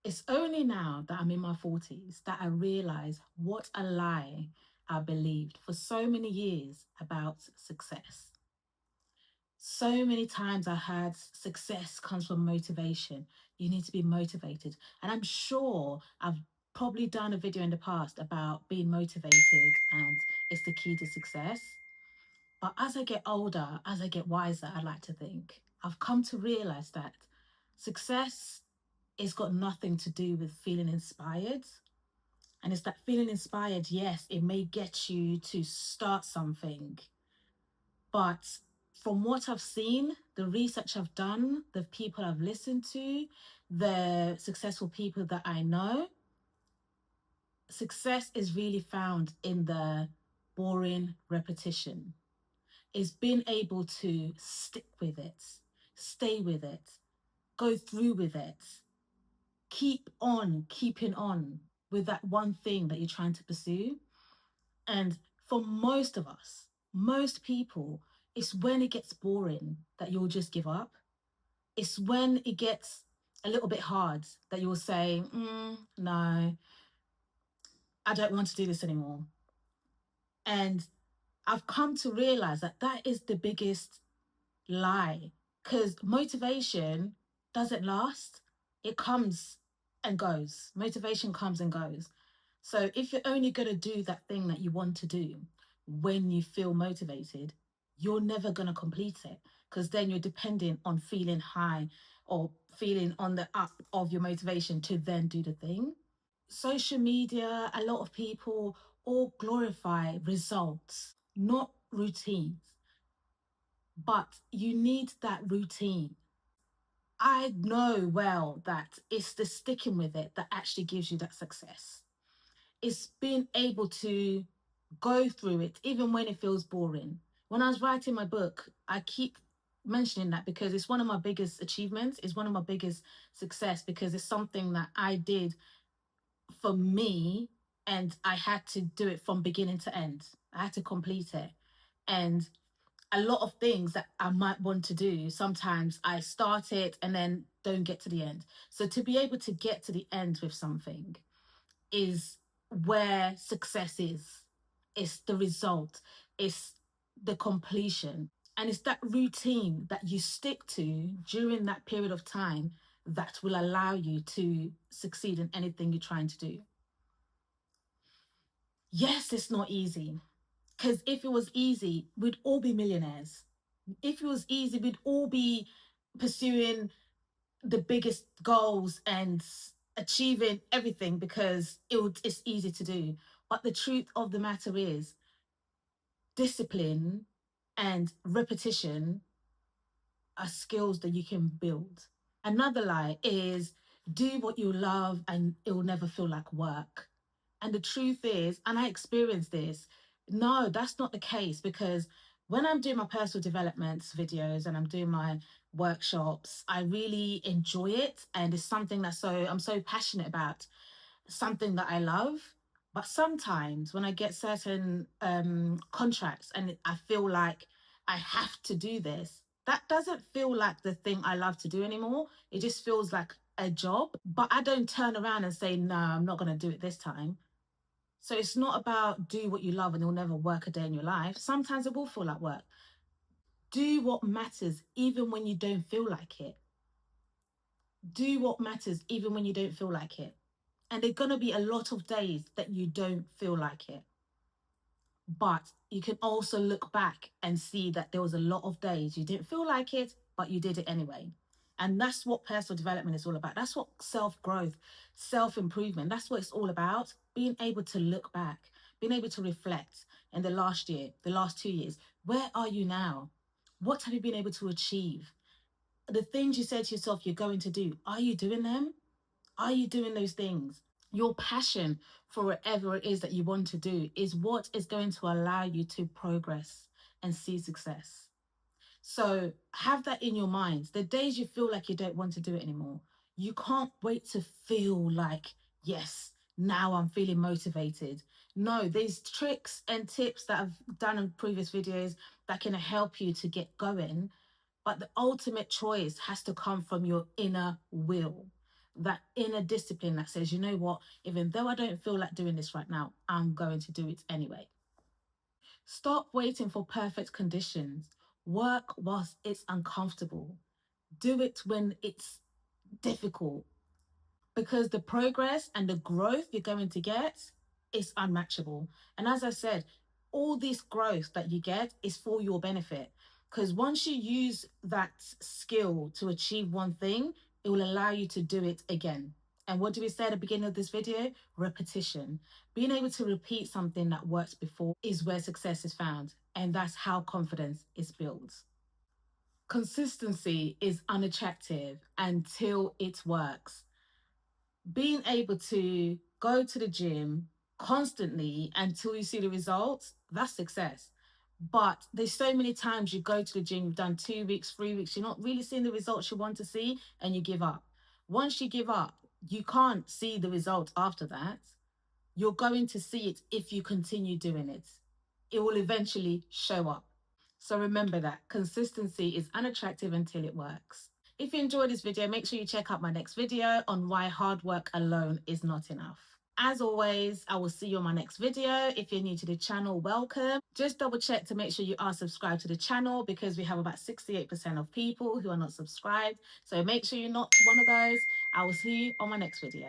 It's only now that I'm in my 40s that I realize what a lie I believed for so many years about success. So many times I heard success comes from motivation. You need to be motivated. And I'm sure I've probably done a video in the past about being motivated and it's the key to success. But as I get older, as I get wiser, I like to think, I've come to realize that success has got nothing to do with feeling inspired. And it's that feeling inspired, yes, it may get you to start something. But from what I've seen, the research I've done, the people I've listened to, the successful people that I know, success is really found in the boring repetition. Is being able to stick with it, stay with it, go through with it, keep on keeping on with that one thing that you're trying to pursue. And for most of us, most people, it's when it gets boring that you'll just give up. It's when it gets a little bit hard that you'll say, no, I don't want to do this anymore. And I've come to realize that that is the biggest lie, because motivation doesn't last. It comes and goes. Motivation comes and goes. So if you're only going to do that thing that you want to do when you feel motivated, you're never going to complete it, because then you're depending on feeling high or feeling on the up of your motivation to then do the thing. Social media, a lot of people all glorify results, not routines. But you need that routine. I know well that it's the sticking with it that actually gives you that success. It's being able to go through it, even when it feels boring. When I was writing my book, I keep mentioning that because it's one of my biggest achievements, it's one of my biggest success, because it's something that I did for me and I had to do it from beginning to end. I had to complete it. And a lot of things that I might want to do, sometimes I start it and then don't get to the end. So to be able to get to the end with something is where success is. It's the result, it's the completion. And it's that routine that you stick to during that period of time that will allow you to succeed in anything you're trying to do. Yes, it's not easy. Because if it was easy, we'd all be millionaires. If it was easy, we'd all be pursuing the biggest goals and achieving everything because it's easy to do. But the truth of the matter is, discipline and repetition are skills that you can build. Another lie is do what you love and it will never feel like work. And the truth is, and I experienced this, no, that's not the case, because when I'm doing my personal development videos and I'm doing my workshops, I really enjoy it. And it's something I'm so passionate about, something that I love. But sometimes when I get certain contracts and I feel like I have to do this, that doesn't feel like the thing I love to do anymore. It just feels like a job. But I don't turn around and say, no, I'm not going to do it this time. So it's not about do what you love and it'll never work a day in your life. Sometimes it will feel like work. Do what matters even when you don't feel like it. Do what matters even when you don't feel like it. And there's going to be a lot of days that you don't feel like it. But you can also look back and see that there was a lot of days you didn't feel like it, but you did it anyway. And that's what personal development is all about. That's what self-growth, self-improvement, that's what it's all about. Being able to look back, being able to reflect in the last year, the last 2 years. Where are you now? What have you been able to achieve? The things you said to yourself you're going to do, are you doing them? Are you doing those things? Your passion for whatever it is that you want to do is what is going to allow you to progress and see success. So have that in your mind. The days you feel like you don't want to do it anymore, you can't wait to feel like, yes, now I'm feeling motivated. No, there's tricks and tips that I've done in previous videos that can help you to get going. But the ultimate choice has to come from your inner will. that inner discipline that says, you know what, even though I don't feel like doing this right now, I'm going to do it anyway. Stop waiting for perfect conditions. Work whilst it's uncomfortable. Do it when it's difficult, because the progress and the growth you're going to get is unmatchable. And as I said, all this growth that you get is for your benefit, because once you use that skill to achieve one thing, it will allow you to do it again. And what do we say at the beginning of this video? Repetition. Being able to repeat something that worked before is where success is found. And that's how confidence is built. Consistency is unattractive until it works. Being able to go to the gym constantly until you see the results, that's success. But there's so many times you go to the gym, you've done 2 weeks, 3 weeks, you're not really seeing the results you want to see, and you give up. Once you give up, you can't see the result after that. You're going to see it if you continue doing it. It will eventually show up. So remember that consistency is unattractive until it works. If you enjoyed this video, make sure you check out my next video on why hard work alone is not enough. As always, I will see you on my next video. If you're new to the channel, welcome. Just double check to make sure you are subscribed to the channel, because we have about 68% of people who are not subscribed. So make sure you're not one of those. I will see you on my next video.